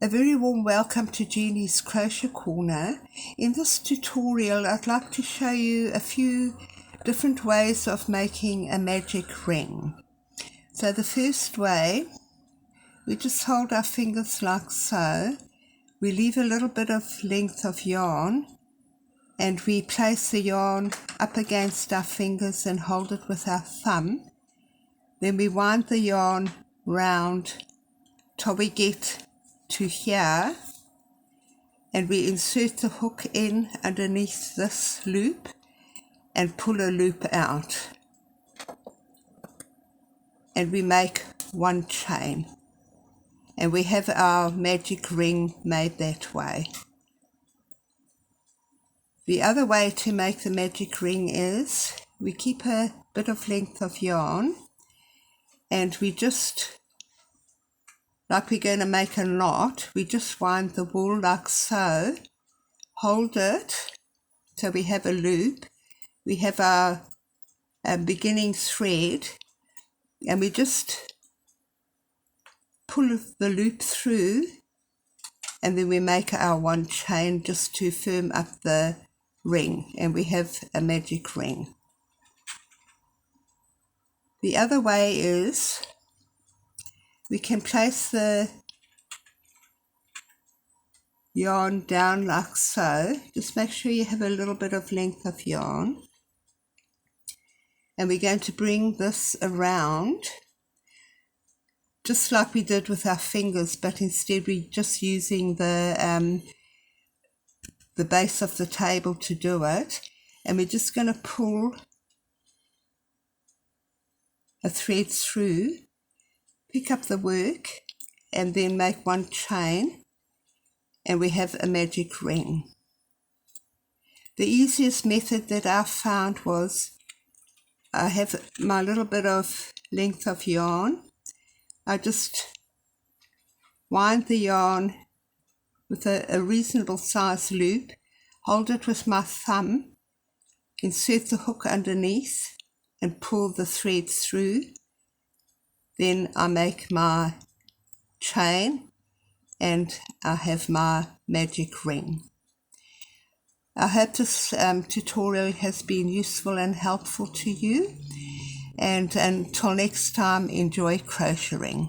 A very warm welcome to Genie's Crochet Corner. In this tutorial I'd like to show you a few different ways of making a magic ring. So the first way, we just hold our fingers like so, we leave a little bit of length of yarn and we place the yarn up against our fingers and hold it with our thumb. Then we wind the yarn round till we get to here, and we insert the hook in underneath this loop and pull a loop out, and we make one chain, and we have our magic ring made that way. The other way to make the magic ring is we keep a bit of length of yarn and we just, like we're going to make a knot, we just wind the wool like so, hold it so we have a loop, we have our beginning thread, and we just pull the loop through, and then we make our one chain just to firm up the ring, and we have a magic ring. The other way is we can place the yarn down like so. Just make sure you have a little bit of length of yarn, and we're going to bring this around just like we did with our fingers, but instead we're just using the base of the table to do it, and we're just going to pull a thread through, pick up the work, and then make one chain, and we have a magic ring. The easiest method that I found was I have my little bit of length of yarn. I just wind the yarn with a reasonable size loop, hold it with my thumb, insert the hook underneath and pull the thread through. Then I make my chain and I have my magic ring. I hope this tutorial has been useful and helpful to you, and until next time, enjoy crocheting.